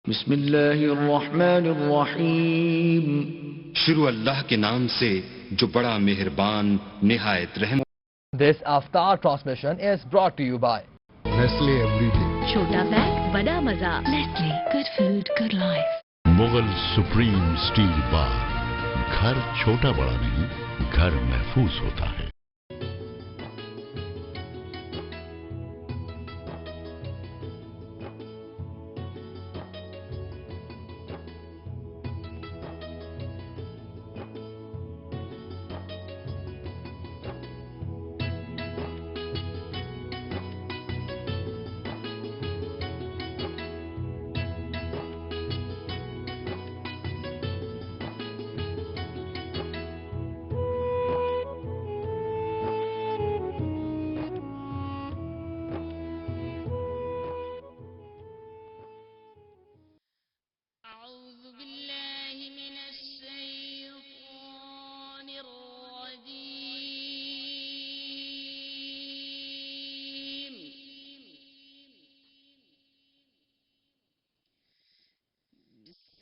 بسم اللہ الرحمن الرحیم. شروع اللہ کے نام سے جو بڑا مہربان نہایت رحم. This Aftar transmission is brought to you by Nestle Everyday. چھوٹا بیگ بڑا مزہ. Nestle, good food, good life. Mughal supreme steel bar. گھر چھوٹا بڑا نہیں، گھر محفوظ ہوتا ہے.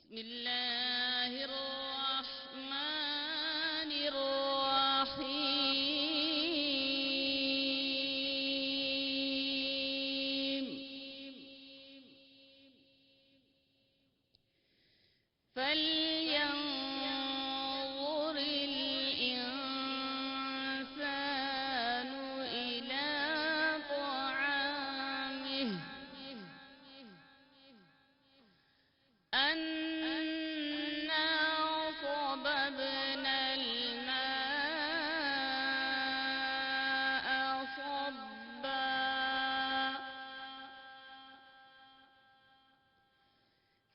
بسم اللہ الرحمن الرحیم. فلینظر الانسان الی طعامه أَنَّا صَبَبْنَا الْمَاءَ صَبًّا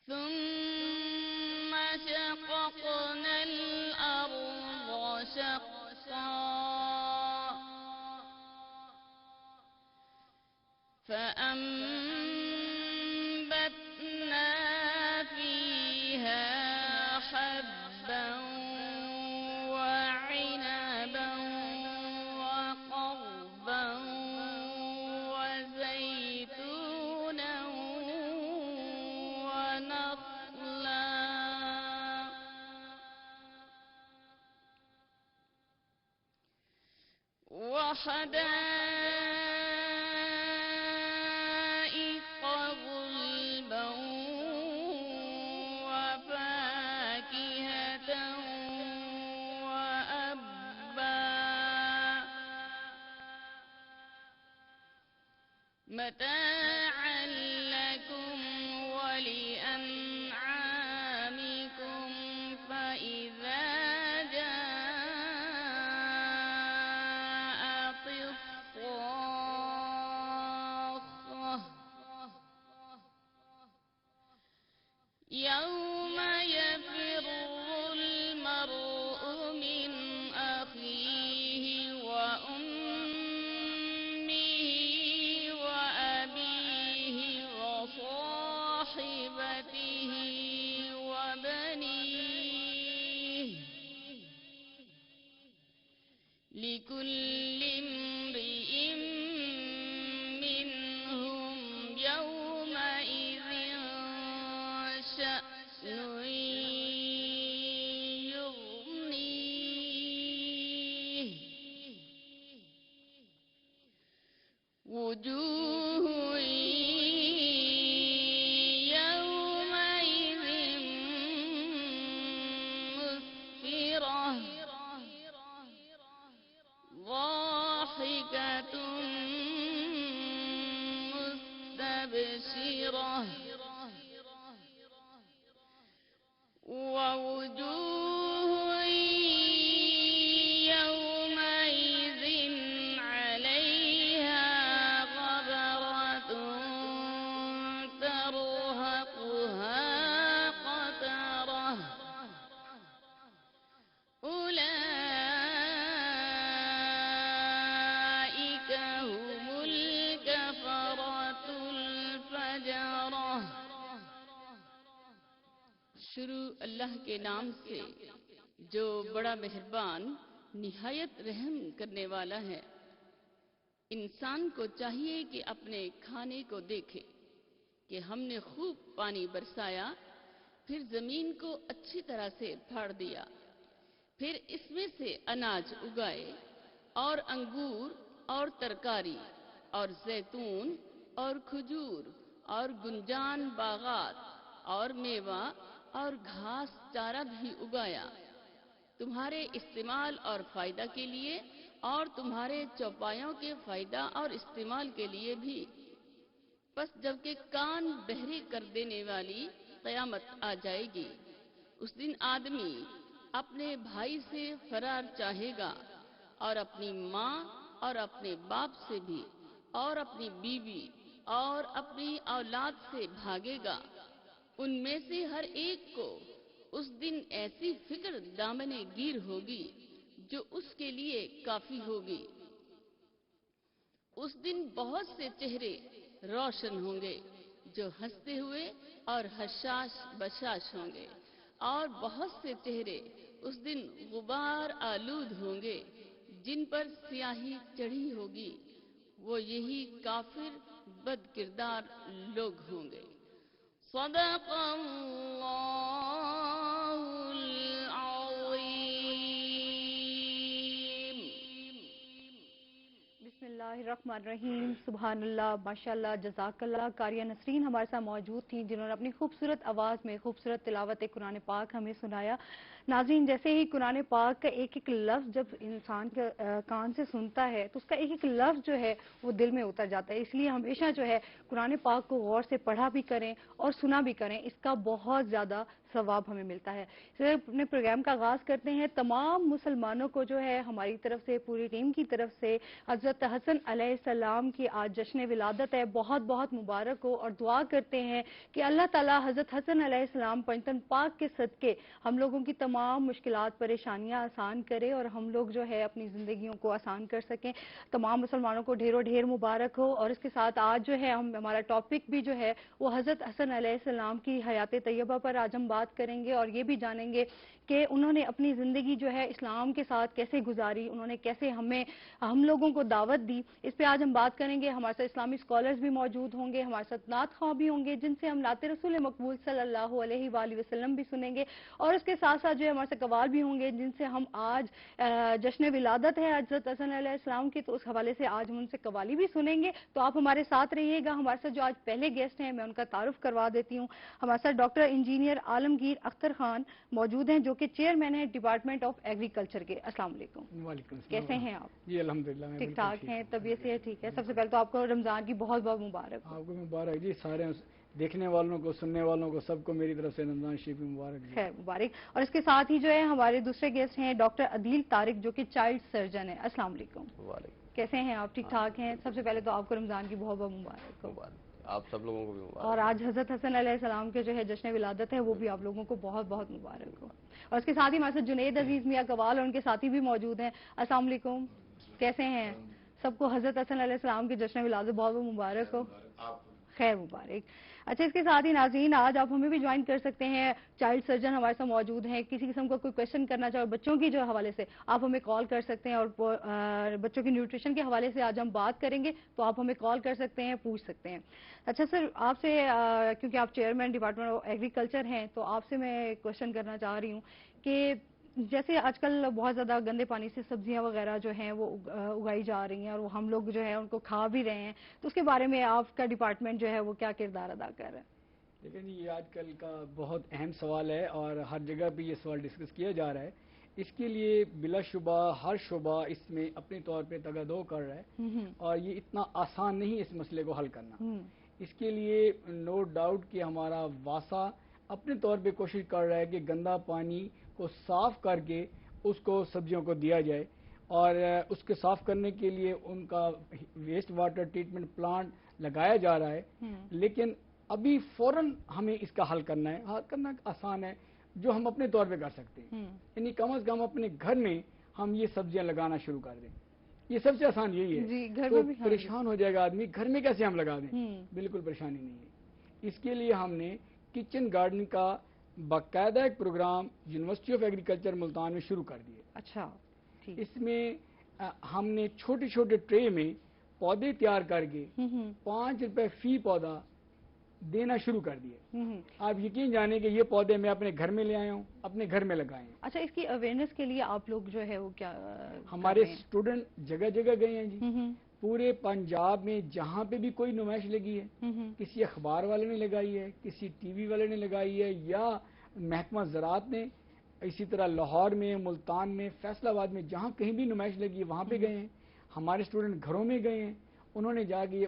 ثُمَّ شَقَقْنَا الْأَرْضَ شَقًّا فَأَنبَتْنَا فِيهَا حَبًّا وَعِنَبًا وَقَضْبًا وَزَيْتُونًا وَنَخْلًا وحدائق غلبا وفاكهة وأبا متاعا لكم ولأنعامكم. فإذا جاءت الصاخة يوم يفر المرء من أخيه وأمه وأبيه وصاحبته وبنيه لكل امرئ منهم يومئذ شأن يغنيه. وجوه يومئذ مسفرة ضاحكة مستبشرة ووجوه يومئذ عليها غبرة ترهقها قترة أولئك هم الكفرة الفجرة. شروع اللہ کے نام سے جو بڑا مہربان نہایت رحم کرنے والا ہے. انسان کو چاہیے کہ اپنے کھانے کو دیکھے کہ ہم نے خوب پانی برسایا، پھر زمین کو اچھی طرح سے پھاڑ دیا، پھر اس میں سے اناج اگائے اور انگور اور ترکاری اور زیتون اور کھجور اور گنجان باغات اور میوہ اور گھاس چارہ بھی اگایا، تمہارے استعمال اور فائدہ کے لیے اور تمہارے چوپایوں کے فائدہ اور استعمال کے لیے بھی۔ پس جبکہ کان بہرے کر دینے والی قیامت آ جائے گی، اس دن آدمی اپنے بھائی سے فرار چاہے گا اور اپنی ماں اور اپنے باپ سے بھی اور اپنی بیوی اور اپنی اولاد سے بھاگے گا۔ ان میں سے ہر ایک کو اس دن ایسی فکر دامنے گیر ہوگی جو اس کے لیے کافی ہوگی۔ اس دن بہت سے چہرے روشن ہوں گے جو ہنستے ہوئے اور حشاش بشاش ہوں گے، اور بہت سے چہرے اس دن غبار آلود ہوں گے جن پر سیاہی چڑھی ہوگی، وہ یہی کافر بد کردار لوگ ہوں گے۔ صدق اللہ العظیم۔ بسم اللہ الرحمن الرحیم، سبحان اللہ، ماشاءاللہ، جزاک اللہ۔ قاریہ نسرین ہمارے ساتھ موجود تھیں جنہوں نے اپنی خوبصورت آواز میں خوبصورت تلاوت قرآن پاک ہمیں سنایا۔ ناظرین، جیسے ہی قرآن پاک کا ایک ایک لفظ جب انسان کے کان سے سنتا ہے تو اس کا ایک ایک لفظ جو ہے وہ دل میں اتر جاتا ہے، اس لیے ہمیشہ جو ہے قرآن پاک کو غور سے پڑھا بھی کریں اور سنا بھی کریں، اس کا بہت زیادہ ثواب ہمیں ملتا ہے۔ اپنے پروگرام کا آغاز کرتے ہیں۔ تمام مسلمانوں کو جو ہے ہماری طرف سے، پوری ٹیم کی طرف سے، حضرت حسن علیہ السلام کی آج جشن ولادت ہے، بہت بہت مبارک ہو، اور دعا کرتے ہیں کہ اللہ تعالی حضرت حسن علیہ السلام پنجتن پاک کے صدقے ہم لوگوں کی تمام مشکلات پریشانیاں آسان کرے اور ہم لوگ جو ہے اپنی زندگیوں کو آسان کر سکیں۔ تمام مسلمانوں کو ڈھیروں ڈھیر مبارک ہو۔ اور اس کے ساتھ آج جو ہے ہمارا ٹاپک بھی جو ہے وہ حضرت حسن علیہ السلام کی حیات طیبہ پر آج ہم بات کریں گے، اور یہ بھی جانیں گے کہ انہوں نے اپنی زندگی جو ہے اسلام کے ساتھ کیسے گزاری، انہوں نے کیسے ہم لوگوں کو دعوت دی، اس پہ آج ہم بات کریں گے۔ ہمارے ساتھ اسلامی اسکالرز بھی موجود ہوں گے، ہمارے ساتھ نعت خواں بھی ہوں گے جن سے ہم نعت رسول مقبول صلی اللہ علیہ وآلہ وسلم بھی سنیں گے، اور اس کے ساتھ ساتھ جو ہے ہمارے ساتھ قوال بھی ہوں گے جن سے ہم آج جشن ولادت ہے حضرت حسن علیہ السلام کی، تو اس حوالے سے آج ہم ان سے قوالی بھی سنیں گے۔ تو آپ ہمارے ساتھ رہیے گا۔ ہمارے ساتھ جو آج پہلے گیسٹ ہیں میں ان کا تعارف کروا دیتی ہوں۔ ہمارے ساتھ ڈاکٹر انجینئر عالمگیر اختر خان موجود ہیں جو کہ چیئرمین ہیں ڈپارٹمنٹ آف ایگریکلچر کے۔ السلام علیکم۔ وعلیکم السلام۔ کیسے ہیں آپ؟ جی الحمدللہ میں ٹھیک ٹھاک ہیں، طبیعت سے ٹھیک ہے؟ سب سے پہلے تو آپ کو رمضان کی بہت بہت مبارک ہو۔ آپ کو مبارک جی، سارے دیکھنے والوں کو، سننے والوں کو، سب کو میری طرف سے رمضان شریف مبارک جی۔ خیر مبارک۔ اور اس کے ساتھ ہی جو ہے ہمارے دوسرے گیسٹ ہیں ڈاکٹر عدیل طارق جو کہ چائلڈ سرجن ہے۔ السلام علیکم۔ وعلیکم، کیسے ہیں آپ؟ ٹھیک ٹھاک ہیں؟ سب سے پہلے تو آپ کو رمضان کی بہت بہت مبارک ہو۔ آپ سب لوگوں کو بھی مبارک۔ اور آج حضرت حسن علیہ السلام کے جو ہے جشن ولادت ہے وہ بھی آپ لوگوں کو بہت بہت مبارک ہو۔ اور اس کے ساتھ ہی ہمارے ساتھ جنید عزیز میاں قوال اور ان کے ساتھی بھی موجود ہیں۔ السلام علیکم، کیسے ہیں؟ سب کو حضرت حسن علیہ السلام کے جشن ولادت بہت بہت مبارک ہو۔ خیر مبارک۔ اچھا، اس کے ساتھ ہی ناظرین آج آپ ہمیں بھی جوائن کر سکتے ہیں، چائلڈ سرجن ہمارے ساتھ موجود ہیں، کسی قسم کا کوئی کویشچن کرنا چاہو بچوں کی جو حوالے سے آپ ہمیں کال کر سکتے ہیں، اور بچوں کی نیوٹریشن کے حوالے سے آج ہم بات کریں گے تو آپ ہمیں کال کر سکتے ہیں، پوچھ سکتے ہیں۔ اچھا سر، آپ سے کیونکہ آپ چیئرمین ڈپارٹمنٹ آف ایگریکلچر ہیں تو آپ سے میں کویشچن کرنا چاہ رہی ہوں کہ جیسے آج کل بہت زیادہ گندے پانی سے سبزیاں وغیرہ جو ہیں وہ اگائی جا رہی ہیں اور وہ ہم لوگ جو ہے ان کو کھا بھی رہے ہیں، تو اس کے بارے میں آپ کا ڈپارٹمنٹ جو ہے وہ کیا کردار ادا کر رہا ہے؟ لیکن یہ آج کل کا بہت اہم سوال ہے اور ہر جگہ پہ یہ سوال ڈسکس کیا جا رہا ہے۔ اس کے لیے بلا شبہ ہر شعبہ اس میں اپنے طور پہ تگادو کر رہا ہے، اور یہ اتنا آسان نہیں ہے اس مسئلے کو حل کرنا۔ اس کے لیے نو ڈاؤٹ کہ ہمارا واسا اپنے طور پہ کوشش کر رہا ہے کہ گندا پانی کو صاف کر کے اس کو سبزیوں کو دیا جائے، اور اس کے صاف کرنے کے لیے ان کا ویسٹ واٹر ٹریٹمنٹ پلانٹ لگایا جا رہا ہے۔ لیکن ابھی فوراً ہمیں اس کا حل کرنا ہے۔ حل کرنا آسان ہے جو ہم اپنے طور پہ کر سکتے ہیں، یعنی کم از کم اپنے گھر میں ہم یہ سبزیاں لگانا شروع کر دیں۔ یہ سب سے آسان یہی ہے۔ تو پریشان ہو جائے گا آدمی گھر میں کیسے ہم لگا دیں، بالکل پریشانی نہیں ہے۔ اس کے لیے ہم نے کچن گارڈن کا باقاعدہ ایک programme university of agriculture Multan میں شروع کر دیا۔ اچھا، اس میں ہم نے چھوٹے چھوٹے ٹرے میں پودے تیار کر کے 5 روپے فی پودا دینا شروع کر دیے. آپ یقین جانیں کہ یہ پودے میں اپنے گھر میں لے آیا ہوں, اپنے گھر میں لگائے ہیں. اچھا, اس کی اویئرنیس کے لیے آپ لوگ جو ہے وہ کیا ہمارے اسٹوڈنٹ جگہ جگہ گئے ہیں جی. پورے پنجاب میں جہاں پہ بھی کوئی نمائش لگی ہے, کسی اخبار والے نے لگائی ہے, کسی ٹی وی والے نے لگائی ہے, یا محکمہ زراعت نے, اسی طرح لاہور میں, ملتان میں, فیصل آباد میں, جہاں کہیں بھی نمائش لگی ہے وہاں پہ گئے ہیں. ہمارے اسٹوڈنٹ گھروں میں گئے ہیں, انہوں نے جا کے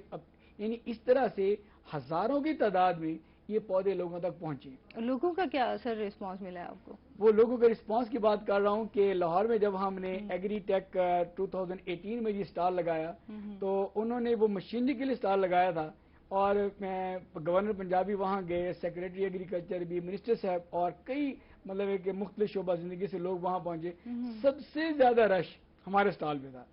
یعنی اس طرح سے ہزاروں کی تعداد میں یہ پودے لوگوں تک پہنچے. لوگوں کا کیا سر رسپانس ملا ہے آپ کو؟ وہ لوگوں کے رسپانس کی بات کر رہا ہوں کہ لاہور میں جب ہم نے ایگری ٹیک 2018 میں یہ اسٹال لگایا تو انہوں نے وہ مشینری کے لیے اسٹال لگایا تھا, اور گورنر پنجابی وہاں گئے, سیکریٹری ایگریکلچر بھی, منسٹر صاحب, اور کئی مطلب ہے کہ مختلف شعبہ زندگی سے لوگ وہاں پہنچے. سب سے زیادہ رش ہمارے اسٹال پہ تھا.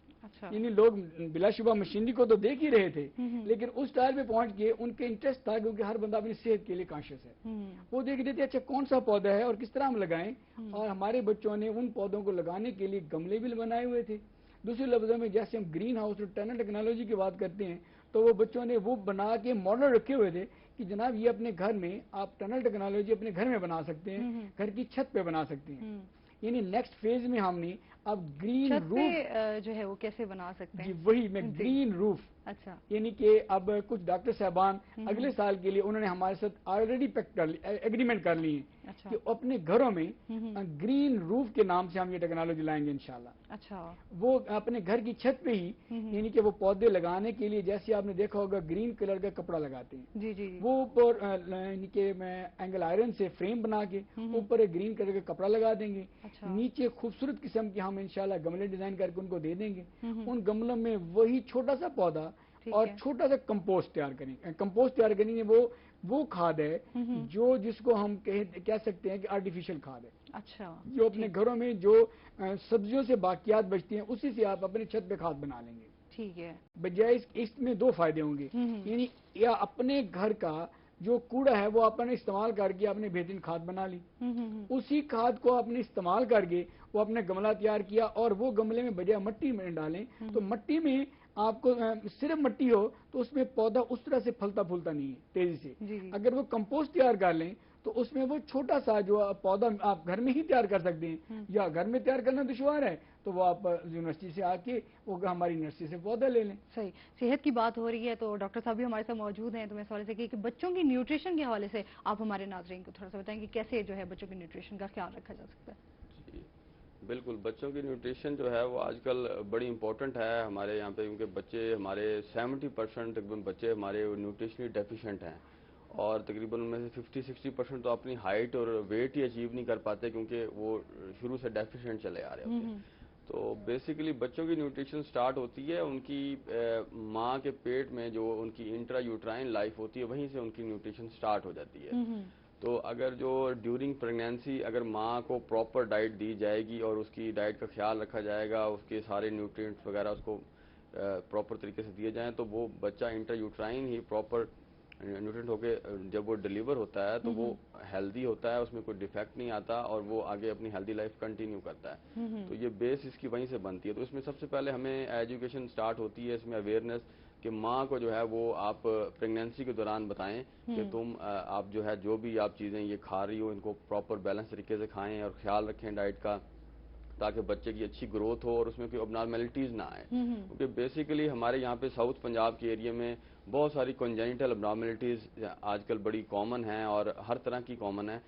یعنی لوگ بلا شبہ مشینری کو تو دیکھ ہی رہے تھے, لیکن اس اسٹائل پہ پہنچ کے ان کے انٹرسٹ تھا, کیونکہ ہر بندہ اپنی صحت کے لیے کانشیس ہے. وہ دیکھ رہے تھے اچھا کون سا پودا ہے اور کس طرح ہم لگائیں, اور ہمارے بچوں نے ان پودوں کو لگانے کے لیے گملے بھی بنائے ہوئے تھے. دوسرے لفظوں میں جیسے ہم گرین ہاؤس اور ٹنل ٹیکنالوجی کی بات کرتے ہیں, تو وہ بچوں نے وہ بنا کے ماڈل رکھے ہوئے تھے کہ جناب یہ اپنے گھر میں آپ ٹنل ٹیکنالوجی اپنے گھر میں بنا سکتے ہیں, گھر کی چھت پہ بنا سکتے ہیں. یعنی نیکسٹ فیز میں ہم نے اب گرین روف جو ہے وہ کیسے بنا سکتے ہیں, جی وہی میں گرین روف. اچھا, یعنی کہ اب کچھ ڈاکٹر صاحبان اگلے سال کے لیے انہوں نے ہمارے ساتھ آلریڈی ایگریمنٹ کر لی ہے کہ اپنے گھروں میں گرین روف کے نام سے ہم یہ ٹیکنالوجی لائیں گے انشاءاللہ. اچھا, وہ اپنے گھر کی چھت پہ ہی, یعنی کہ وہ پودے لگانے کے لیے جیسے آپ نے دیکھا ہوگا گرین کلر کا کپڑا لگاتے ہیں, جی جی, وہ اوپر یعنی کہ میں اینگل آئرن سے فریم بنا کے اوپر ایک گرین کلر کا کپڑا لگا دیں گے. نیچے خوبصورت قسم کے ہم انشاءاللہ گملے ڈیزائن کر کے ان کو دے دیں گے. ان گملوں میں وہی چھوٹا سا پودا اور چھوٹا سا کمپوسٹ تیار کریں گے. کمپوسٹ تیار کریں گے وہ کھاد ہے جو جس کو ہم کہہ سکتے ہیں کہ آرٹیفیشل کھاد ہے. اچھا, جو اپنے گھروں میں جو سبزیوں سے باقیات بچتی ہیں اسی سے آپ اپنے چھت پہ کھاد بنا لیں گے. ٹھیک ہے, بجائے اس میں دو فائدے ہوں گے. یعنی یا اپنے گھر کا جو کوڑا ہے وہ آپ نے استعمال کر کے اپنے بہترین کھاد بنا لی, اسی کھاد کو آپ نے استعمال کر کے وہ اپنے گملہ تیار کیا, اور وہ گملے میں بجائے مٹی میں ڈالیں تو مٹی میں آپ کو صرف مٹی ہو تو اس میں پودا اس طرح سے پھلتا پھولتا نہیں ہے تیزی سے. اگر وہ کمپوسٹ تیار کر لیں تو اس میں وہ چھوٹا سا جو پودا آپ گھر میں ہی تیار کر سکتے ہیں, یا گھر میں تیار کرنا دشوار ہے تو وہ آپ یونیورسٹی سے آ کے وہ ہماری یونیورسٹی سے پودا لے لیں. صحیح. صحت کی بات ہو رہی ہے تو ڈاکٹر صاحب بھی ہمارے ساتھ موجود ہیں, تو میں سوال سے کہ بچوں کی نیوٹریشن کے حوالے سے آپ ہمارے ناظرین کو تھوڑا سا بتائیں کہ کیسے جو ہے بچوں کی نیوٹریشن کا خیال رکھا جا سکتا ہے. بالکل, بچوں کی نیوٹریشن جو ہے وہ آج کل بڑی امپورٹنٹ ہے ہمارے یہاں پہ, کیونکہ بچے ہمارے 70% تقریباً بچے ہمارے نیوٹریشنلی ڈیفیشینٹ ہیں, اور تقریباً ان میں سے 50-60% تو اپنی ہائٹ اور ویٹ ہی اچیو نہیں کر پاتے کیونکہ وہ شروع سے ڈیفیشینٹ چلے آ رہے ہوتے ہیں. تو بیسیکلی بچوں کی نیوٹریشن سٹارٹ ہوتی ہے ان کی ماں کے پیٹ میں, جو ان کی انٹرا یوٹرائن لائف ہوتی ہے وہیں سے ان کی نیوٹریشن سٹارٹ ہو جاتی ہے. تو اگر جو ڈیورنگ پریگنینسی اگر ماں کو پراپر ڈائٹ دی جائے گی اور اس کی ڈائٹ کا خیال رکھا جائے گا, اس کے سارے نیوٹرینٹس وغیرہ اس کو پراپر طریقے سے دیے جائیں, تو وہ بچہ انٹر یوٹرائن ہی پراپر نیوٹرینٹ ہو کے جب وہ ڈیلیور ہوتا ہے تو وہ ہیلدی ہوتا ہے, اس میں کوئی ڈیفیکٹ نہیں آتا, اور وہ آگے اپنی ہیلدی لائف کنٹینیو کرتا ہے. تو یہ بیس اس کی وہیں سے بنتی ہے. تو اس میں سب سے پہلے ہمیں ایجوکیشن سٹارٹ ہوتی ہے, اس میں اویئرنیس کہ ماں کو جو ہے وہ آپ پریگنینسی کے دوران بتائیں کہ تم آپ جو ہے جو بھی آپ چیزیں یہ کھا رہی ہو ان کو پراپر بیلنس طریقے سے کھائیں اور خیال رکھیں ڈائٹ کا, تاکہ بچے کی اچھی گروتھ ہو اور اس میں کوئی ابنارملٹیز نہ آئیں. کیونکہ بیسیکلی ہمارے یہاں پہ ساؤتھ پنجاب کے ایریا میں بہت ساری کنجینٹل ابنارملٹیز آج کل بڑی کامن ہیں اور ہر طرح کی کامن ہیں.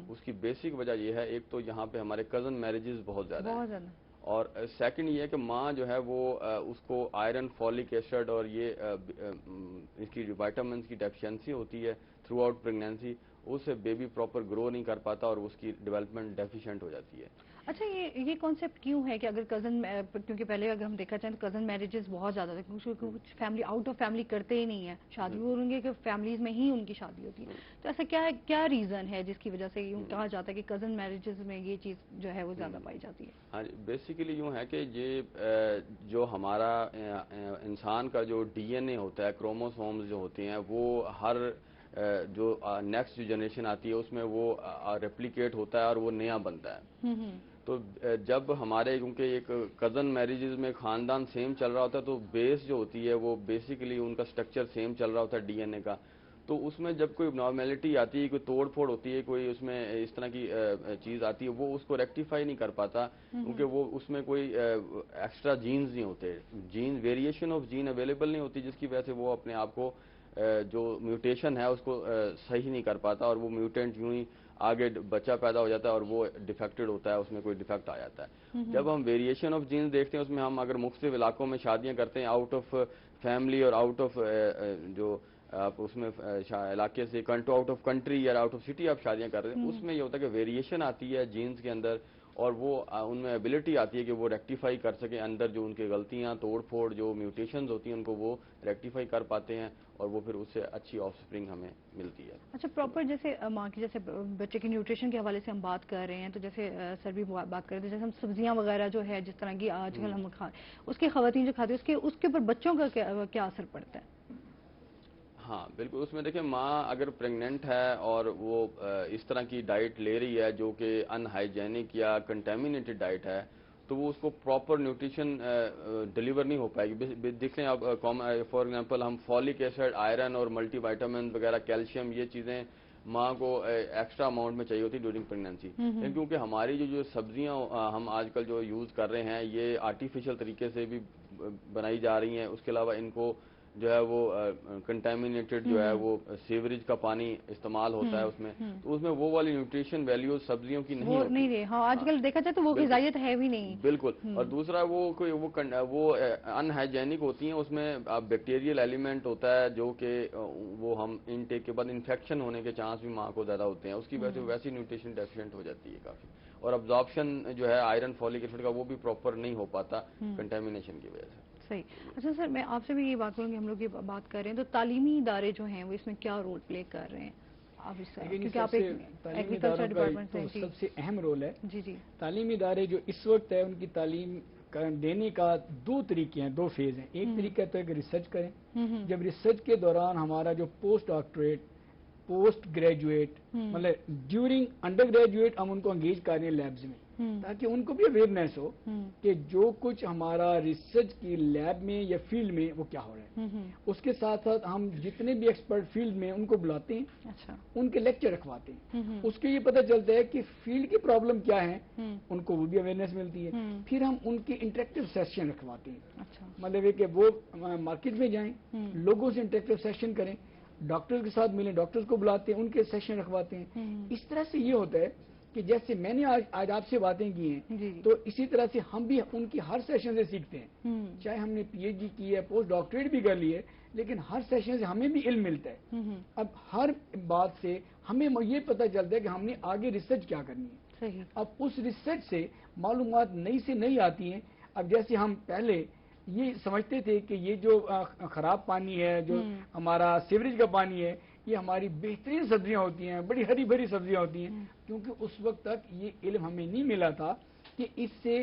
اس کی بیسک وجہ یہ ہے, ایک تو یہاں پہ ہمارے کزن میرجز بہت زیادہ ہیں, اور سیکنڈ یہ ہے کہ ماں جو ہے وہ اس کو آئرن, فولک ایسڈ اور یہ اس کی وائٹامنس کی ڈیفیشنسی ہوتی ہے تھرو آؤٹ پریگنینسی, اس سے بیبی پراپر گرو نہیں کر پاتا اور اس کی ڈیولپمنٹ ڈیفیشینٹ ہو جاتی ہے. اچھا, یہ کانسیپٹ کیوں ہے کہ اگر کزن, کیونکہ پہلے اگر ہم دیکھا چاہیں تو کزن میرجز بہت زیادہ تھے, کیونکہ کچھ فیملی آؤٹ آف فیملی کرتے ہی نہیں ہیں شادی, وہ ان کے فیملیز میں ہی ان کی شادی ہوتی ہے. تو ایسا کیا ریزن ہے جس کی وجہ سے یوں کہا جاتا ہے کہ کزن میرجز میں یہ چیز جو ہے وہ زیادہ پائی جاتی ہے؟ ہاں, بیسیکلی یوں ہے کہ یہ جو ہمارا انسان کا جو ڈی این اے ہوتا ہے, کروموسومز جو ہوتے ہیں, وہ ہر جو نیکسٹ جو جنریشن آتی ہے اس میں وہ ریپلیکیٹ ہوتا ہے اور وہ نیا بنتا ہے. تو جب ہمارے کیونکہ ایک کزن میریجز میں خاندان سیم چل رہا ہوتا ہے تو بیس جو ہوتی ہے وہ بیسیکلی ان کا سٹرکچر سیم چل رہا ہوتا ہے ڈی این اے کا, تو اس میں جب کوئی نارمیلٹی آتی ہے, کوئی توڑ پھوڑ ہوتی ہے, کوئی اس میں اس طرح کی چیز آتی ہے, وہ اس کو ریکٹیفائی نہیں کر پاتا, کیونکہ وہ اس میں کوئی ایکسٹرا جینز نہیں ہوتے, ویریشن آف جین اویلیبل نہیں ہوتی, جس کی وجہ سے وہ اپنے آپ کو جو میوٹیشن ہے اس کو صحیح نہیں کر پاتا, اور وہ میوٹینٹ یوں ہی آگے بچہ پیدا ہو جاتا ہے اور وہ ڈیفیکٹڈ ہوتا ہے, اس میں کوئی ڈیفیکٹ آ جاتا ہے. جب ہم ویریشن آف جینز دیکھتے ہیں, اس میں ہم اگر مختلف علاقوں میں شادیاں کرتے ہیں, آؤٹ آف فیملی اور آؤٹ آف جو آپ اس میں علاقے سے آؤٹ آف کنٹری یا آؤٹ آف سٹی آپ شادیاں کر رہے ہیں, اس میں یہ ہوتا ہے کہ ویریشن آتی ہے جینز کے اندر, اور وہ ان میں ایبلٹی آتی ہے کہ وہ ریکٹیفائی کر سکیں اندر جو ان کی غلطیاں, توڑ پھوڑ, جو میوٹیشنز ہوتی ہیں ان کو وہ ریکٹیفائی کر پاتے ہیں, اور وہ پھر اس سے اچھی آف اسپرنگ ہمیں ملتی ہے. اچھا, پراپر جیسے ماں کی, جیسے بچے کی نیوٹریشن کے حوالے سے ہم بات کر رہے ہیں, تو جیسے سر بھی بات کر رہے تھے, جیسے ہم سبزیاں وغیرہ جو ہے جس طرح کی آج کل ہم اس کی خواتین جو کھاتی ہیں, اس کے اوپر بچوں کا کیا اثر پڑتا ہے؟ ہاں بالکل, اس میں دیکھیں ماں اگر پریگننٹ ہے اور وہ اس طرح کی ڈائٹ لے رہی ہے جو کہ ان ہائیجینک یا کنٹامینیٹڈ ڈائٹ ہے, تو وہ اس کو پراپر نیوٹریشن ڈلیور نہیں ہو پائے گی. دیکھ لیں آپ, فار ایگزامپل ہم فولک ایسڈ, آئرن اور ملٹی وائٹامن وغیرہ, کیلشیم, یہ چیزیں ماں کو ایکسٹرا اماؤنٹ میں چاہیے ہوتی ڈیورنگ پریگنینسی, کیونکہ ہماری جو سبزیاں ہم آج کل جو یوز کر رہے ہیں یہ آرٹیفیشل طریقے سے بھی بنائی جا رہی ہیں. اس کے علاوہ ان کو جو ہے وہ کنٹامینیٹڈ جو ہے وہ سیوریج کا پانی استعمال ہوتا ہے اس میں, تو اس میں وہ والی نیوٹریشن ویلیوز سبزیوں کی نہیں ہوتی. ہاں, آج کل دیکھا جائے تو وہ غذائیت ہے بھی نہیں. بالکل. اور دوسرا وہ ان ہائیجینک ہوتی ہیں, اس میں بیکٹیریل ایلیمنٹ ہوتا ہے جو کہ وہ ہم انٹیک کے بعد انفیکشن ہونے کے چانس بھی ماں کو زیادہ ہوتے ہیں, اس کی وجہ سے ویسی نیوٹریشن ڈیفیشینٹ ہو جاتی ہے کافی, اور ابزارپشن جو ہے آئرن فولک ایسڈ کا وہ بھی پراپر نہیں ہو پاتا کنٹامینیشن کی وجہ سے. صحیح. اچھا سر, میں آپ سے بھی یہ بات کروں گی, ہم لوگ یہ بات کر رہے ہیں تو تعلیمی ادارے جو ہیں وہ اس میں کیا رول پلے کر رہے ہیں؟ کیونکہ آپ ایگریکلچر ڈپارٹمنٹ سے, سب سے اہم رول ہے. جی جی. تعلیمی ادارے جو اس وقت ہے ان کی تعلیم دینے کا دو طریقے ہیں, دو فیز ہیں. ایک طریقہ تو ہے کہ ریسرچ کریں, جب ریسرچ کے دوران ہمارا جو پوسٹ ڈاکٹریٹ, پوسٹ گریجویٹ, مطلب ڈیورنگ انڈر گریجویٹ ہم ان کو انگیج کر رہے ہیں لیبز میں, تاکہ ان کو بھی اویئرنیس ہو کہ جو کچھ ہمارا ریسرچ کی لیب میں یا فیلڈ میں وہ کیا ہو رہا ہے. اس کے ساتھ ساتھ ہم جتنے بھی ایکسپرٹ فیلڈ میں ان کو بلاتے ہیں, ان کے لیکچر رکھواتے ہیں, اس کے یہ پتہ چلتا ہے کہ فیلڈ کی پرابلم کیا ہے, ان کو وہ بھی اویئرنیس ملتی ہے. پھر ہم ان کے انٹریکٹیو سیشن رکھواتے ہیں, مطلب ہے کہ وہ مارکیٹ میں جائیں, لوگوں سے انٹریکٹیو سیشن کریں, ڈاکٹر کے ساتھ ملیں, ڈاکٹرز کو بلاتے ہیں, ان کے سیشن رکھواتے ہیں. اس طرح سے یہ ہوتا ہے کہ جیسے میں نے آج آپ سے باتیں کی ہیں, تو اسی طرح سے ہم بھی ان کی ہر سیشن سے سیکھتے ہیں. چاہے ہم نے پی ایچ ڈی کی ہے, پوسٹ ڈاکٹریٹ بھی کر لی ہے, لیکن ہر سیشن سے ہمیں بھی علم ملتا ہے. اب ہر بات سے ہمیں یہ پتہ چلتا ہے کہ ہم نے آگے ریسرچ کیا کرنی ہے. اب اس ریسرچ سے معلومات نئی سے نئی آتی ہیں. اب جیسے ہم پہلے یہ سمجھتے تھے کہ یہ جو خراب پانی ہے, جو ہمارا سیوریج کا پانی ہے, یہ ہماری بہترین سبزیاں ہوتی ہیں, بڑی ہری بھری سبزیاں ہوتی ہیں, کیونکہ اس وقت تک یہ علم ہمیں نہیں ملا تھا کہ اس سے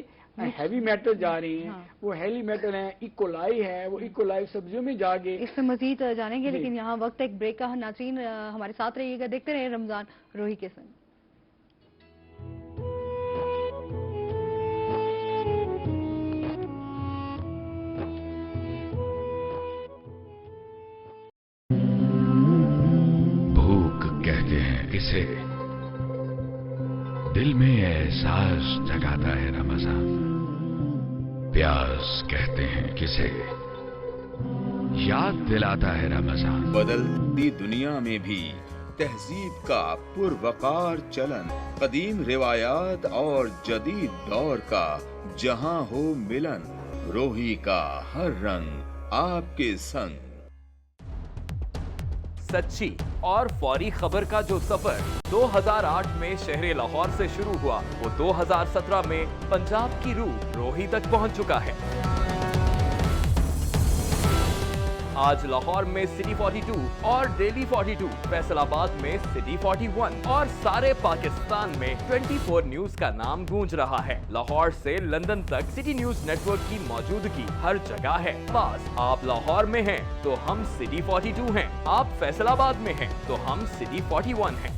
ہیوی میٹل جا رہے ہیں, وہ ہیوی میٹل ہیں, ایکولائی ہے, وہ ایکولائی سبزیوں میں جا گئے. اس سے مزید جانیں گے, لیکن یہاں وقت ایک بریک کا. ناظرین ہمارے ساتھ رہیے گا, دیکھتے رہے رمضان روہی کے سنگ. کسے دل میں احساس جگاتا ہے رمضان, پیاس کہتے ہیں کسے یاد دلاتا ہے رمضان. بدلتی دنیا میں بھی تہذیب کا پروقار چلن, قدیم روایات اور جدید دور کا جہاں ہو ملن, روحی کا ہر رنگ آپ کے سنگ. سچی اور فوری خبر کا جو سفر 2008 میں شہر لاہور سے شروع ہوا, وہ 2017 میں پنجاب کی روح روہی تک پہنچ چکا ہے. آج لاہور میں سٹی 42 اور ڈیلی 42, فیصل آباد میں سٹی 41 اور سارے پاکستان میں 24 نیوز کا نام گونج رہا ہے. لاہور سے لندن تک سٹی نیوز نیٹ ورک کی موجودگی ہر جگہ ہے. بس آپ لاہور میں ہیں تو ہم سٹی 42 ہیں, آپ فیصل آباد میں ہیں تو ہم سٹی 41 ہیں.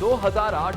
2008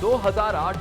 2008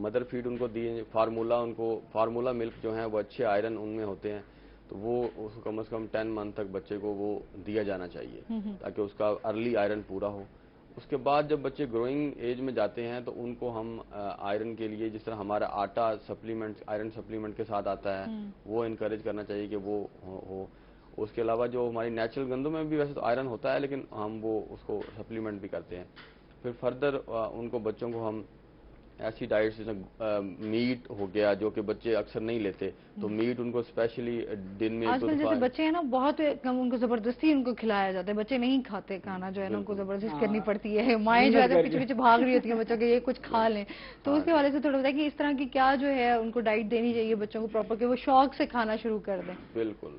مدر فیڈ ان کو دی، فارمولا ملک جو ہیں وہ اچھے آئرن ان میں ہوتے ہیں، تو وہ اس کو کم از کم 10 منتھ تک بچے کو وہ دیا جانا چاہیے تاکہ اس کا ارلی آئرن پورا ہو۔ اس کے بعد جب بچے گروئنگ ایج میں جاتے ہیں تو ان کو ہم آئرن کے لیے جس طرح ہمارا آٹا سپلیمنٹ آئرن سپلیمنٹ کے ساتھ آتا ہے وہ انکریج کرنا چاہیے کہ وہ ہو۔ اس کے علاوہ جو ہماری نیچرل گندم میں بھی ویسے تو آئرن ہوتا ہے لیکن ہم وہ اس کو سپلیمنٹ بھی کرتے ہیں۔ پھر فردر ان کو بچوں کو ہم ایسی ڈائٹ جیسے میٹ ہو گیا جو کہ بچے اکثر نہیں لیتے، تو میٹ ان کو اسپیشلی دن میں آج کل جیسے بچے ہیں نا بہت کم ان کو زبردستی ان کو کھلایا جاتا ہے، بچے نہیں کھاتے کھانا جو ہے نا ان کو زبردستی کرنی پڑتی ہے، مائیں جو ہے پیچھے پیچھے بھاگ رہی ہوتی ہیں بچوں کے یہ کچھ کھا لیں، تو اس کے حوالے سے تھوڑا بتائیں کہ اس طرح کی کیا جو ہے ان کو ڈائٹ دینی چاہیے بچوں کو پراپر کہ وہ شوق سے کھانا شروع کر دیں۔ بالکل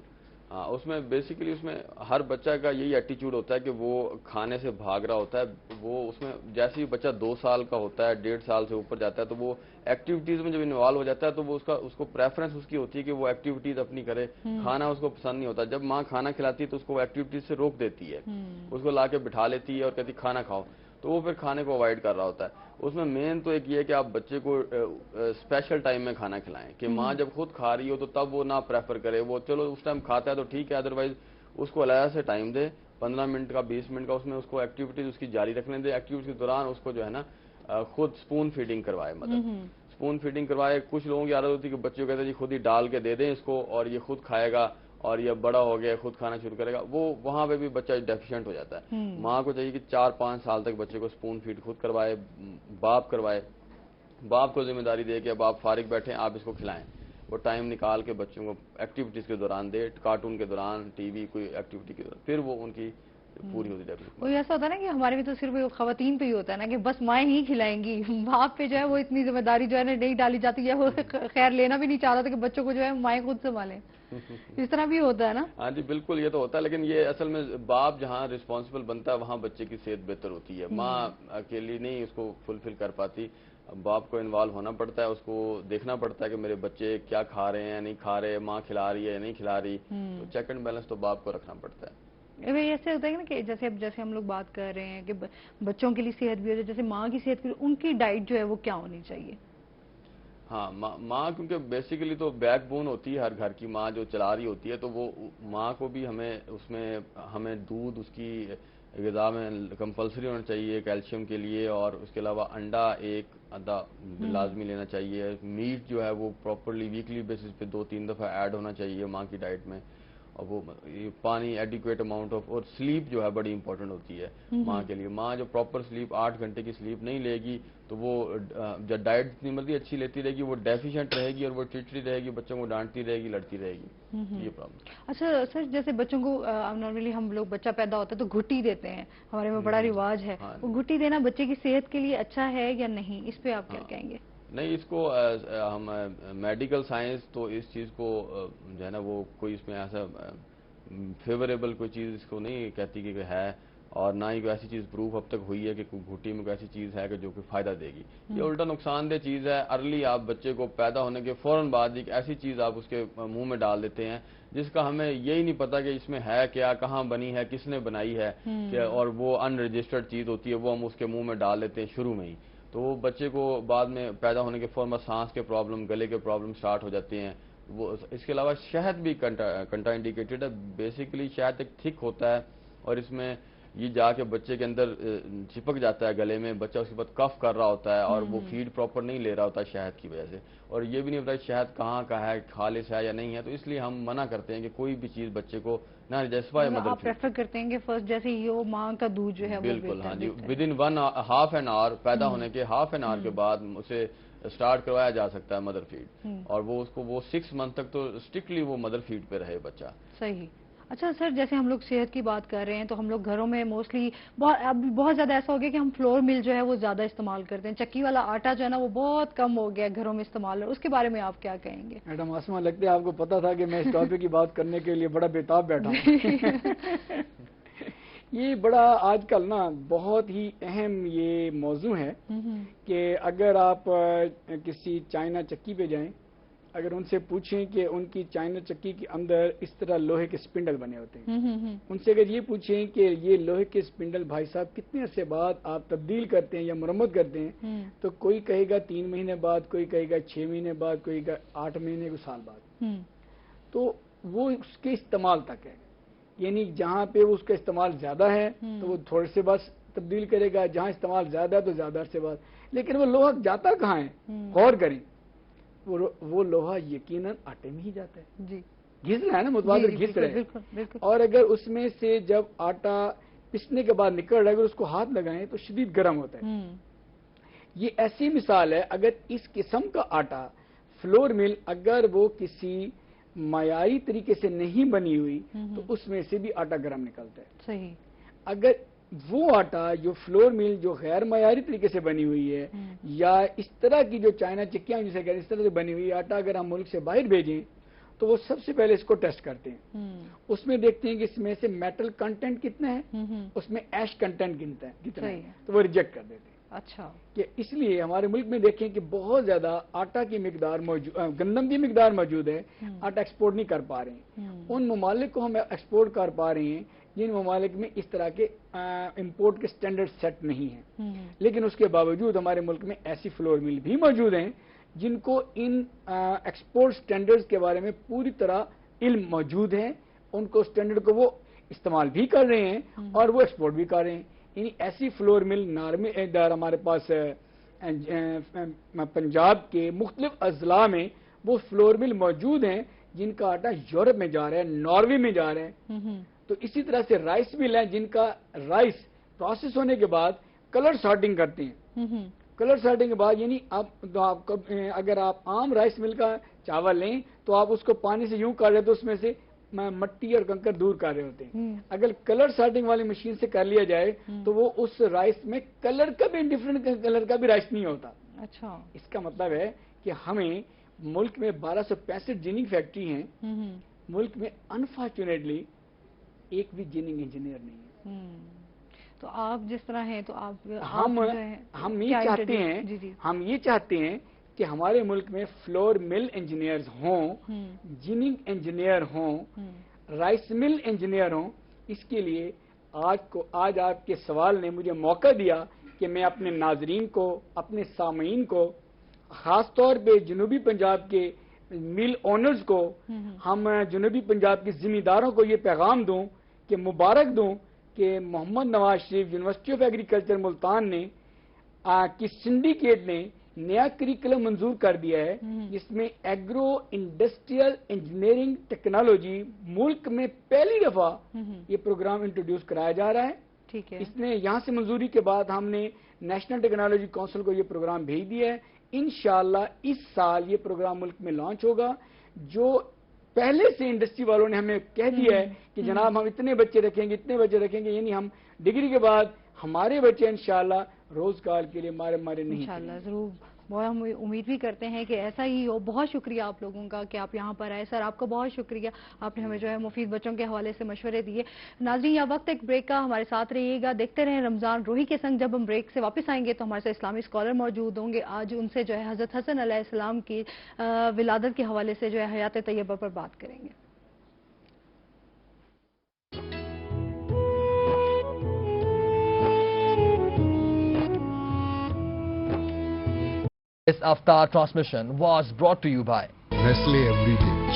ہاں، اس میں بیسیکلی اس میں ہر بچہ کا یہی ایٹیچیوڈ ہوتا ہے کہ وہ کھانے سے بھاگ رہا ہوتا ہے، وہ اس میں جیسے ہی بچہ 2 سال کا ہوتا ہے 1.5 سال سے اوپر جاتا ہے تو وہ ایکٹیویٹیز میں جب انوالو ہو جاتا ہے تو وہ اس کو پریفرنس اس کی ہوتی ہے کہ وہ ایکٹیویٹیز اپنی کرے، کھانا اس کو پسند نہیں ہوتا، جب ماں کھانا کھلاتی ہے تو اس کو ایکٹیویٹیز سے روک دیتی ہے، اس کو لا کے بٹھا لیتی ہے اور کہتی کھانا کھاؤ، تو وہ پھر کھانے کو اوائڈ کر رہا ہوتا ہے۔ اس میں مین تو ایک یہ ہے کہ آپ بچے کو اسپیشل ٹائم میں کھانا کھلائیں کہ ماں جب خود کھا رہی ہو تو تب وہ نہ پریفر کرے، وہ چلو اس ٹائم کھاتا ہے تو ٹھیک ہے، ادروائز اس کو علیحدہ سے ٹائم دے 15 منٹ کا 20 منٹ کا، اس میں اس کو ایکٹیویٹیز اس کی جاری رکھنے دے، ایکٹیویٹیز کے دوران اس کو جو ہے نا خود سپون فیڈنگ کروائے، مطلب سپون فیڈنگ کروائے۔ کچھ لوگوں کی عادت ہوتی ہے کہ بچوں کہتے ہیں جی خود ہی ڈال کے دے دیں اس کو اور یہ خود کھائے گا اور یہ بڑا ہو گیا خود کھانا شروع کرے گا، وہ وہاں پہ بھی بچہ ڈیفیشینٹ ہو جاتا ہے۔ ماں کو چاہیے کہ 4-5 سال تک بچے کو سپون فیڈ خود کروائے، باپ کروائے، باپ کو ذمہ داری دے کہ اب آپ فارغ بیٹھیں آپ اس کو کھلائیں، وہ ٹائم نکال کے بچوں کو ایکٹیویٹیز کے دوران دے، کارٹون کے دوران، ٹی وی کوئی ایکٹیویٹی کے دوران، پھر وہ ان کی پوری ہوتی ہے۔ وہ ایسا ہوتا ہے نا کہ ہمارے میں تو صرف خواتین پہ ہی ہوتا ہے نا کہ بس مائیں ہی کھلائیں گی، باپ پہ جو ہے وہ اتنی ذمہ داری جو ہے نا نہیں ڈالی جاتی ہے، وہ خیر لینا بھی نہیں چاہتا تھا کہ بچوں کو جو ہے مائیں خود سنبھالیں، اس طرح بھی ہوتا ہے نا۔ ہاں جی بالکل، یہ تو ہوتا ہے، لیکن یہ اصل میں باپ جہاں رسپانسبل بنتا ہے وہاں بچے کی صحت بہتر ہوتی ہے، ماں اکیلی نہیں اس کو فلفل کر پاتی، باپ کو انوالو ہونا پڑتا ہے، اس کو دیکھنا پڑتا ہے کہ میرے بچے کیا کھا رہے ہیں نہیں کھا رہے، ماں کھلا رہی ہے یا نہیں کھلا رہی، تو چیک اینڈ بیلنس تو باپ کو رکھنا پڑتا ہے۔ ایسے ہوتا ہے نا کہ جیسے ہم لوگ بات کر رہے ہیں کہ بچوں کے لیے صحت بھی ہو جائے، جیسے ماں کی صحت کے لیے ان کی ڈائٹ جو ہے وہ کیا ہونی چاہیے؟ ہاں ماں کیونکہ بیسیکلی تو بیک بون ہوتی ہے ہر گھر کی، ماں جو چلا رہی ہوتی ہے تو وہ ماں کو بھی ہمیں دودھ اس کی غذا میں کمپلسری ہونا چاہیے کیلشیم کے لیے، اور اس کے علاوہ انڈا ایک آدھا لازمی لینا چاہیے، میٹ جو ہے وہ پراپرلی ویکلی بیسس پہ 2-3 دفعہ ایڈ ہونا چاہیے ماں کی ڈائٹ میں، اور وہ پانی ایڈیکویٹ اماؤنٹ آف، اور سلیپ جو ہے بڑی امپورٹنٹ ہوتی ہے ماں کے لیے۔ ماں جو پراپر سلیپ 8 گھنٹے کی سلیپ نہیں لے گی تو وہ جب ڈائٹ جتنی مرضی اچھی لیتی رہے گی وہ ڈیفیشینٹ رہے گی اور وہ چڑچڑی رہے گی، بچوں کو ڈانٹتی رہے گی، لڑتی رہے گی، یہ پرابلم۔ اچھا سر، جیسے بچوں کو نارملی ہم لوگ بچہ پیدا ہوتا ہے تو گھٹی دیتے ہیں، ہمارے میں بڑا رواج ہے، وہ گھٹی دینا بچے کی صحت کے لیے اچھا ہے یا نہیں، اس پہ آپ کیا کہیں گے؟ نہیں، اس کو ہم میڈیکل سائنس تو اس چیز کو جو ہے نا وہ کوئی اس میں ایسا فیوریبل کوئی چیز اس کو نہیں کہتی کہ ہے، اور نہ ہی کوئی ایسی چیز پروف اب تک ہوئی ہے کہ گھٹی میں کوئی ایسی چیز ہے کہ جو کہ فائدہ دے گی، یہ الٹا نقصان دہ چیز ہے۔ ارلی آپ بچے کو پیدا ہونے کے فوراً بعد ایک ایسی چیز آپ اس کے منہ میں ڈال دیتے ہیں جس کا ہمیں یہی نہیں پتا کہ اس میں ہے کیا، کہاں بنی ہے، کس نے بنائی ہے، اور وہ ان رجسٹرڈ چیز ہوتی ہے، وہ ہم اس کے منہ میں ڈال دیتے ہیں شروع میں ہی، تو وہ بچے کو بعد میں پیدا ہونے کے فوراً سانس کے پرابلم، گلے کے پرابلم سٹارٹ ہو جاتے ہیں۔ وہ اس کے علاوہ شہد بھی کنٹرا انڈیکیٹڈ ہے، بیسیکلی شہد ایک تھک ہوتا ہے اور اس میں یہ جا کے بچے کے اندر چپک جاتا ہے گلے میں، بچہ اس کے بعد کف کر رہا ہوتا ہے اور وہ فیڈ پراپر نہیں لے رہا ہوتا شہد کی وجہ سے، اور یہ بھی نہیں پتا شہد کہاں کا ہے، خالص ہے یا نہیں ہے، تو اس لیے ہم منع کرتے ہیں کہ کوئی بھی چیز بچے کو نہ جیسفائی مدر آپ پریفر کرتے ہیں کہ فرسٹ جیسے یہ ماں کا دودھ جو ہے بالکل، ہاں جی، within half an hour پیدا ہونے کے ہاف این آور کے بعد اسے سٹارٹ کروایا جا سکتا ہے مدر فیڈ، اور وہ اس کو وہ 6 منتھ تک تو اسٹرکٹلی وہ مدر فیڈ پہ رہے بچہ۔ صحیح۔ اچھا سر، جیسے ہم لوگ صحت کی بات کر رہے ہیں تو ہم لوگ گھروں میں موسٹلی بہت زیادہ ایسا ہو گیا کہ ہم فلور مل جو ہے وہ زیادہ استعمال کرتے ہیں، چکی والا آٹا جو ہے نا وہ بہت کم ہو گیا گھروں میں استعمال، اس کے بارے میں آپ کیا کہیں گے؟ میڈم آسما، لگتا ہے آپ کو پتا تھا کہ میں اس ٹاپک کی بات کرنے کے لیے بڑا بےتاب بیٹھا ہوں۔ یہ بڑا آج کل نا بہت ہی اہم یہ موضوع ہے کہ اگر آپ کسی چائنا چکی پہ جائیں اگر ان سے پوچھیں کہ ان کی چائنا چکی کے اندر اس طرح لوہے کے سپنڈل بنے ہوتے ہیں، ان سے اگر یہ پوچھیں کہ یہ لوہے کے سپنڈل بھائی صاحب کتنے عرصے بعد آپ تبدیل کرتے ہیں یا مرمت کرتے ہیں، تو کوئی کہے گا 3 مہینے بعد، کوئی کہے گا 6 مہینے بعد، کوئی کہے گا 8 مہینے کو سال بعد. تو وہ اس کے استعمال تک ہے، یعنی جہاں پہ اس کا استعمال زیادہ ہے تو وہ تھوڑے سے بس تبدیل کرے گا، جہاں استعمال زیادہ ہے تو زیادہ عرصے بعد. لیکن وہ لوہا جاتا کہاں ہے؟ غور کریں، وہ لوہا یقیناً آٹے میں ہی جاتا ہے. جی گھس رہا ہے نا، متبادل گھس رہا ہے. اور اگر اس میں سے جب آٹا پسنے کے بعد نکل رہا ہے، اگر اس کو ہاتھ لگائیں تو شدید گرم ہوتا ہے. یہ ایسی مثال ہے، اگر اس قسم کا آٹا فلور مل اگر وہ کسی معیاری طریقے سے نہیں بنی ہوئی تو اس میں سے بھی آٹا گرم نکلتا ہے. صحیح. اگر وہ آٹا جو فلور مل جو غیر معیاری طریقے سے بنی ہوئی ہے یا اس طرح کی جو چائنا چکیاں جسے کہتے ہیں اس طرح سے بنی ہوئی آٹا اگر ہم ملک سے باہر بھیجیں تو وہ سب سے پہلے اس کو ٹیسٹ کرتے ہیں. اس میں دیکھتے ہیں کہ اس میں سے میٹل کنٹینٹ کتنا ہے، اس میں ایش کنٹینٹ کتنا ہے، تو وہ ریجیکٹ کر دیتے ہیں. اچھا. کہ اس لیے ہمارے ملک میں دیکھیں کہ بہت زیادہ آٹا کی مقدار گندم کی مقدار موجود ہے، آٹا ایکسپورٹ نہیں کر پا رہے ہیں. ان ممالک کو ہم ایکسپورٹ کر پا رہے ہیں جن ممالک میں اس طرح کے امپورٹ کے سٹینڈرڈ سیٹ نہیں ہیں. لیکن اس کے باوجود ہمارے ملک میں ایسی فلور مل بھی موجود ہیں جن کو ان ایکسپورٹ سٹینڈرڈز کے بارے میں پوری طرح علم موجود ہے. ان کو سٹینڈرڈ کو وہ استعمال بھی کر رہے ہیں اور وہ ایکسپورٹ بھی کر رہے ہیں. یعنی ایسی فلور مل ہمارے پاس پنجاب کے مختلف اضلاع میں وہ فلور مل موجود ہیں جن کا آٹا یورپ میں جا رہا ہے، ناروے میں جا رہا ہے. تو اسی طرح سے رائس مل ہیں جن کا رائس پروسیس ہونے کے بعد کلر سارٹنگ کرتے ہیں. کلر سارٹنگ کے بعد یعنی اگر آپ عام رائس مل کا چاول لیں تو آپ اس کو پانی سے یوں کر رہے تو اس میں سے مٹی اور کنکر دور کر رہے ہوتے ہیں. اگر کلر سارٹنگ والی مشین سے کر لیا جائے تو وہ اس رائس میں کلر کا بھی ڈفرنٹ کلر کا بھی رائس نہیں ہوتا. اچھا. اس کا مطلب ہے کہ ہمیں ملک میں 1265 جیننگ فیکٹری ہیں، ملک میں انفارچونیٹلی ایک بھی جیننگ انجینئر نہیں ہے. تو آپ جس طرح ہیں تو ہم یہ چاہتے ہیں کہ ہمارے ملک میں فلور مل انجینئرز ہوں، جیننگ انجینئر ہوں، رائس مل انجینئر ہوں. اس کے لیے آج آپ کے سوال نے مجھے موقع دیا کہ میں اپنے ناظرین کو، اپنے سامعین کو، خاص طور پہ جنوبی پنجاب کے مل اونرز کو، ہم جنوبی پنجاب کے ذمہ داروں کو یہ پیغام دوں کہ مبارک دوں کہ محمد Nawaz Sharif university of agriculture Multan نے کی سنڈیکیٹ نے نیا کریکلم منظور کر دیا ہے جس میں ایگرو انڈسٹریل انجینئرنگ ٹیکنالوجی ملک میں پہلی دفعہ یہ پروگرام انٹروڈیوس کرایا جا رہا ہے. ٹھیک ہے. اس نے یہاں سے منظوری کے بعد ہم نے نیشنل ٹیکنالوجی کونسل کو یہ پروگرام بھیج دیا ہے. انشاءاللہ اس سال یہ پروگرام ملک میں لانچ ہوگا. جو پہلے سے انڈسٹری والوں نے ہمیں کہہ دیا ہے کہ جناب ہم اتنے بچے رکھیں گے، اتنے بچے رکھیں گے، یعنی ہم ڈگری کے بعد ہمارے بچے انشاءاللہ روزگار کے لیے مارے نہیں. انشاءاللہ ضرور. ہم امید بھی کرتے ہیں کہ ایسا ہی ہو. بہت شکریہ آپ لوگوں کا کہ آپ یہاں پر آئے. سر آپ کا بہت شکریہ، آپ نے ہمیں جو ہے مفید بچوں کے حوالے سے مشورے دیے. ناظرین یہ وقت ایک بریک کا، ہمارے ساتھ رہیے گا. دیکھتے رہیں رمضان روحی کے سنگ. جب ہم بریک سے واپس آئیں گے تو ہمارے ساتھ اسلامی اسکالر موجود ہوں گے. آج ان سے جو ہے حضرت حسن علیہ السلام کی ولادت کے حوالے سے جو ہے حیات طیبہ پر بات کریں گے. This Aftar transmission was brought to you by Nestle Everyday.